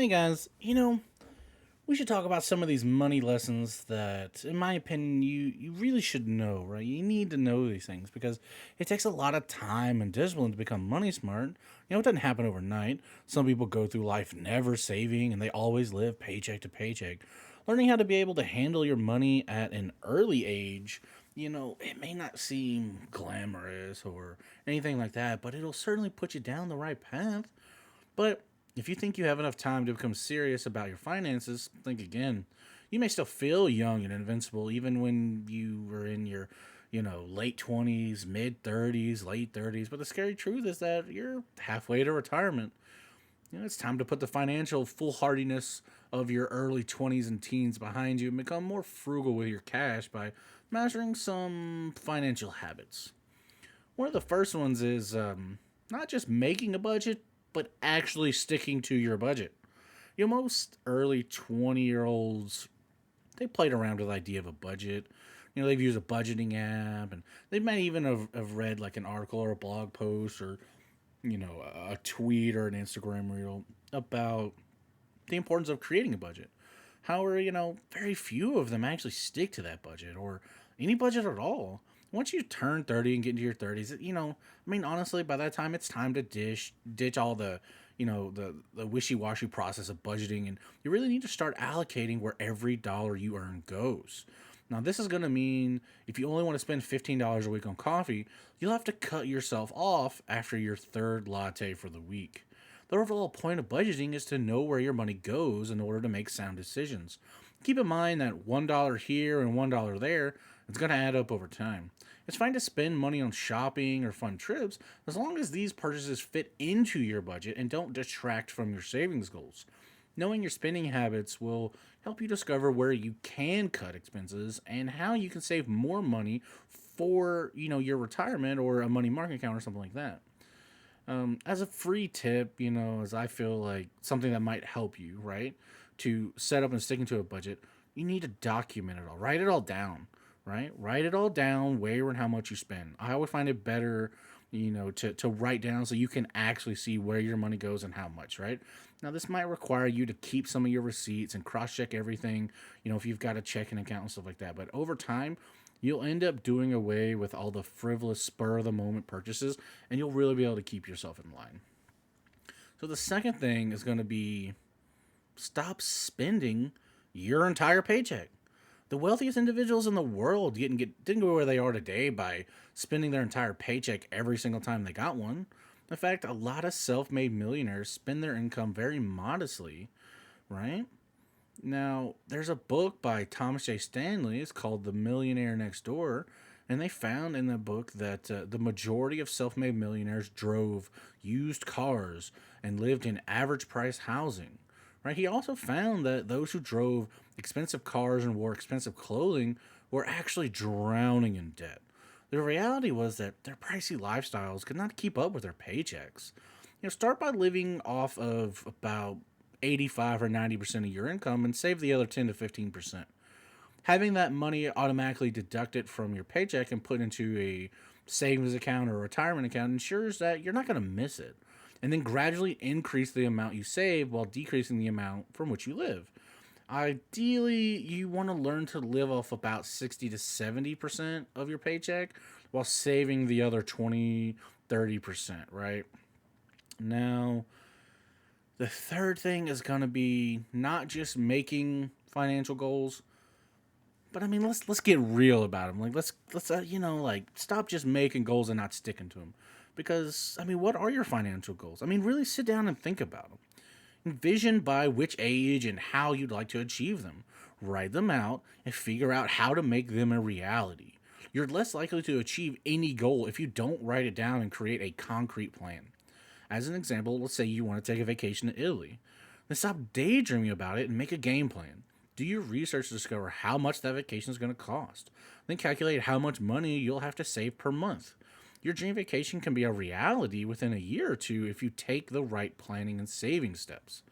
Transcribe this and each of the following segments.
Hey guys, we should talk about some of these money lessons that, in my opinion, you really should know, right? You need to know these things because it takes a lot of time and discipline to become money smart. It doesn't happen overnight. Some people go through life never saving and they always live paycheck to paycheck. Learning how to be able to handle your money at an early age, it may not seem glamorous or anything like that, but it'll certainly put you down the right path. But if you think you have enough time to become serious about your finances, think again. You may still feel young and invincible even when you were in your, late 20s, mid 30s, late 30s. But the scary truth is that you're halfway to retirement. It's time to put the financial foolhardiness of your early 20s and teens behind you and become more frugal with your cash by mastering some financial habits. One of the first ones is not just making a budget, but actually sticking to your budget. Most early 20-year-olds, they played around with the idea of a budget. They've used a budgeting app, and they might even have read like an article or a blog post or, a tweet or an Instagram reel about the importance of creating a budget. However, very few of them actually stick to that budget or any budget at all. Once you turn 30 and get into your 30s, honestly, by that time it's time to ditch all the wishy-washy process of budgeting, and you really need to start allocating where every dollar you earn goes. Now, this is going to mean if you only want to spend $15 a week on coffee, you'll have to cut yourself off after your third latte for the week. The overall point of budgeting is to know where your money goes in order to make sound decisions. Keep in mind that $1 here and $1 there is going to add up over time. It's fine to spend money on shopping or fun trips as long as these purchases fit into your budget and don't detract from your savings goals. Knowing your spending habits will help you discover where you can cut expenses and how you can save more money for, your retirement or a money market account or something like that. As a free tip, as I feel like something that might help you, right, to set up and stick into a budget, you need to document it all. Write it all down, right? Write it all down, where and how much you spend. I always find it better, to write down so you can actually see where your money goes and how much, right? Now, this might require you to keep some of your receipts and cross check everything, if you've got a checking account and stuff like that. But over time, you'll end up doing away with all the frivolous spur of the moment purchases and you'll really be able to keep yourself in line. So the second thing is going to be stop spending your entire paycheck. The wealthiest individuals in the world didn't go where they are today by spending their entire paycheck every single time they got one. In fact, a lot of self-made millionaires spend their income very modestly, right? Now, there's a book by Thomas J. Stanley. It's called The Millionaire Next Door. And they found in the book that the majority of self made millionaires drove used cars and lived in average price housing. Right? He also found that those who drove expensive cars and wore expensive clothing were actually drowning in debt. The reality was that their pricey lifestyles could not keep up with their paychecks. Start by living off of about 85 or 90% of your income and save the other 10 to 15%. Having that money automatically deducted from your paycheck and put into a savings account or a retirement account ensures that you're not going to miss it. And then gradually increase the amount you save while decreasing the amount from which you live. Ideally, you want to learn to live off about 60 to 70% of your paycheck while saving the other 20, 30%, right? Now, the third thing is going to be not just making financial goals, but let's get real about them. Like let's stop just making goals and not sticking to them. Because what are your financial goals? Really sit down and think about them. Envision by which age and how you'd like to achieve them. Write them out and figure out how to make them a reality. You're less likely to achieve any goal if you don't write it down and create a concrete plan. As an example, let's say you want to take a vacation to Italy. Then stop daydreaming about it and make a game plan. Do your research to discover how much that vacation is going to cost. Then calculate how much money you'll have to save per month. Your dream vacation can be a reality within a year or two if you take the right planning and saving steps.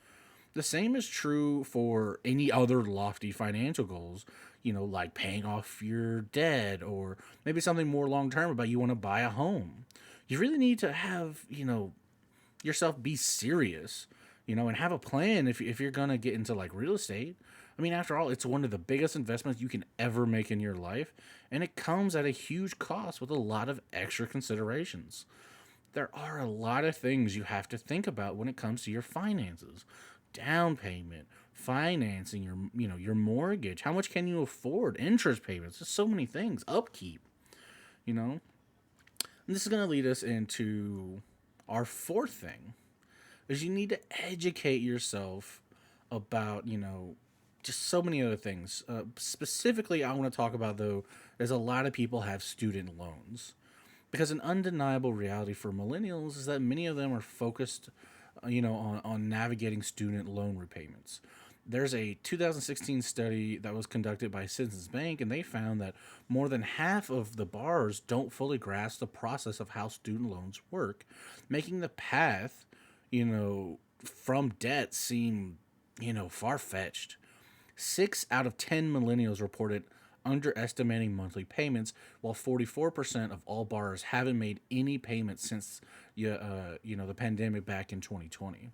The same is true for any other lofty financial goals, like paying off your debt or maybe something more long term about you want to buy a home. You really need to have, yourself be serious, and have a plan if you're going to get into like real estate. I mean, after all, it's one of the biggest investments you can ever make in your life, and it comes at a huge cost with a lot of extra considerations. There are a lot of things you have to think about when it comes to your finances. Down payment, financing your mortgage, how much can you afford, interest payments, there's so many things, upkeep, you know. And this is going to lead us into our fourth thing, is you need to educate yourself about, just so many other things. Specifically, I want to talk about, though, is a lot of people have student loans. Because an undeniable reality for millennials is that many of them are focused, on navigating student loan repayments. There's a 2016 study that was conducted by Citizens Bank, and they found that more than half of the borrowers don't fully grasp the process of how student loans work, making the path, from debt seem, far fetched. 6 out of 10 millennials reported underestimating monthly payments, while 44% of all borrowers haven't made any payments since the pandemic back in 2020.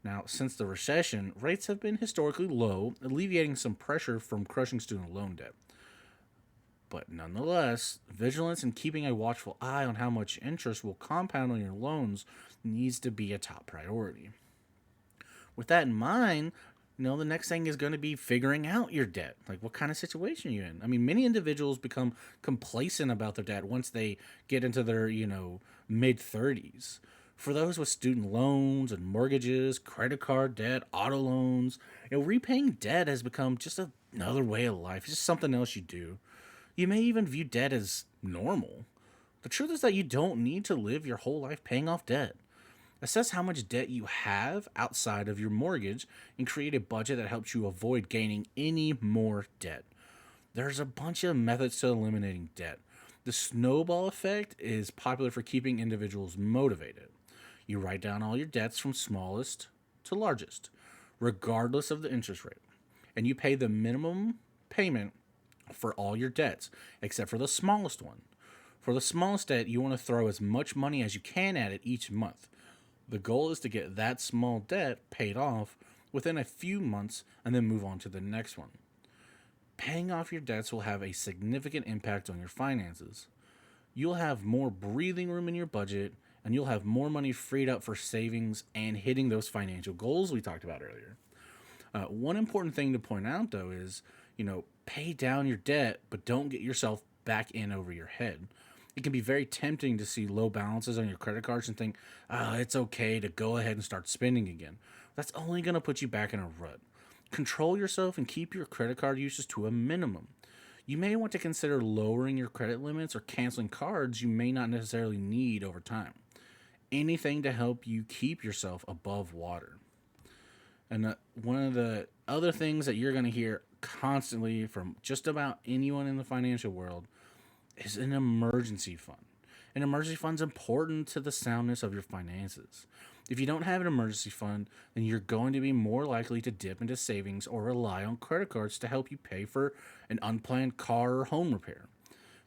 Now, since the recession, rates have been historically low, alleviating some pressure from crushing student loan debt. But nonetheless, vigilance and keeping a watchful eye on how much interest will compound on your loans needs to be a top priority. With that in mind, the next thing is going to be figuring out your debt. Like, what kind of situation you're in. I mean, many individuals become complacent about their debt once they get into their, mid 30s. For those with student loans and mortgages, credit card debt, auto loans, repaying debt has become just another way of life. It's just something else you do. You may even view debt as normal. The truth is that you don't need to live your whole life paying off debt. Assess how much debt you have outside of your mortgage and create a budget that helps you avoid gaining any more debt. There's a bunch of methods to eliminating debt. The snowball effect is popular for keeping individuals motivated. You write down all your debts from smallest to largest, regardless of the interest rate, and you pay the minimum payment for all your debts, except for the smallest one. For the smallest debt, you want to throw as much money as you can at it each month. The goal is to get that small debt paid off within a few months and then move on to the next one. Paying off your debts will have a significant impact on your finances. You'll have more breathing room in your budget, and you'll have more money freed up for savings and hitting those financial goals we talked about earlier. One important thing to point out, though, is, pay down your debt, but don't get yourself back in over your head. It can be very tempting to see low balances on your credit cards and think, it's okay to go ahead and start spending again. That's only going to put you back in a rut. Control yourself and keep your credit card uses to a minimum. You may want to consider lowering your credit limits or canceling cards you may not necessarily need over time. Anything to help you keep yourself above water. And one of the other things that you're going to hear constantly from just about anyone in the financial world is an emergency fund. An emergency fund is important to the soundness of your finances. If you don't have an emergency fund, then you're going to be more likely to dip into savings or rely on credit cards to help you pay for an unplanned car or home repair.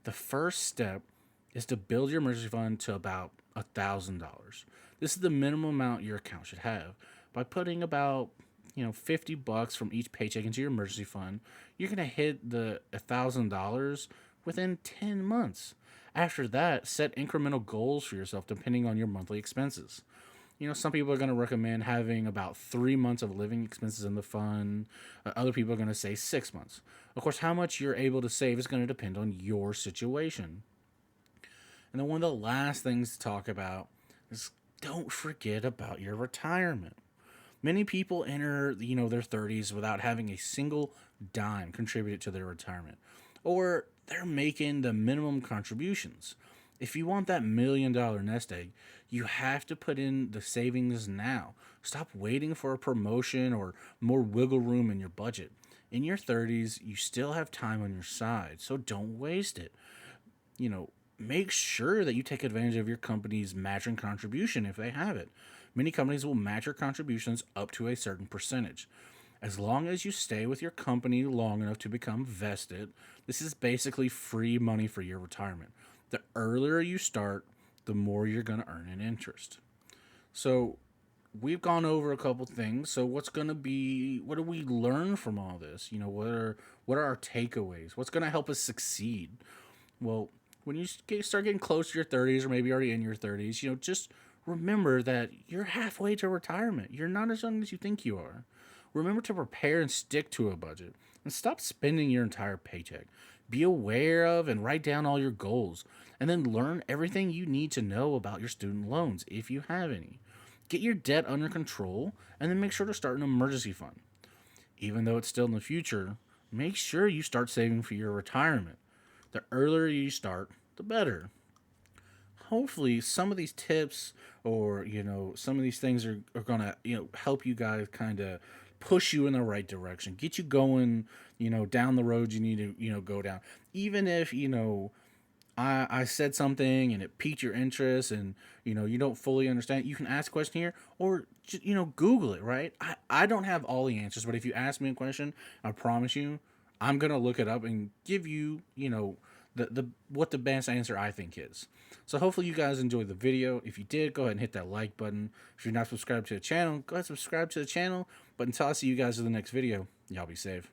The first step is to build your emergency fund to about $1,000. This is the minimum amount your account should have. By putting about $50 from each paycheck into your emergency fund, you're going to hit the $1,000 within 10 months. After that, set incremental goals for yourself depending on your monthly expenses. Some people are going to recommend having about 3 months of living expenses in the fund. Other people are going to say 6 months. Of course, how much you're able to save is going to depend on your situation. And then one of the last things to talk about is don't forget about your retirement. Many people enter, their 30s without having a single dime contributed to their retirement, or they're making the minimum contributions. If you want that $1 million nest egg, you have to put in the savings now. Stop waiting for a promotion or more wiggle room in your budget. In your 30s, you still have time on your side, so don't waste it. Make sure that you take advantage of your company's matching contribution if they have it. Many companies will match your contributions up to a certain percentage. As long as you stay with your company long enough to become vested, this is basically free money for your retirement. The earlier you start, the more you're going to earn in interest. So, we've gone over a couple things. So what do we learn from all this? What are our takeaways? What's gonna help us succeed? Well, when you start getting close to your 30s, or maybe already in your 30s, just remember that you're halfway to retirement. You're not as young as you think you are. Remember to prepare and stick to a budget, and stop spending your entire paycheck. Be aware of and write down all your goals, and then learn everything you need to know about your student loans if you have any. Get your debt under control, and then make sure to start an emergency fund. Even though it's still in the future, make sure you start saving for your retirement. The earlier you start, the better. Hopefully some of these tips, or some of these things are gonna help you guys kind of push you in the right direction, get you going, down the road you need to go down. Even if I said something and it piqued your interest, and you don't fully understand it, you can ask a question here, or just, Google it, right? I don't have all the answers, but if you ask me a question, I promise you I'm gonna look it up and give you the what the best answer I think is. So hopefully you guys enjoyed the video. If you did, go ahead and hit that like button. If you're not subscribed to the channel, go ahead and subscribe to the channel. But until I see you guys in the next video, y'all be safe.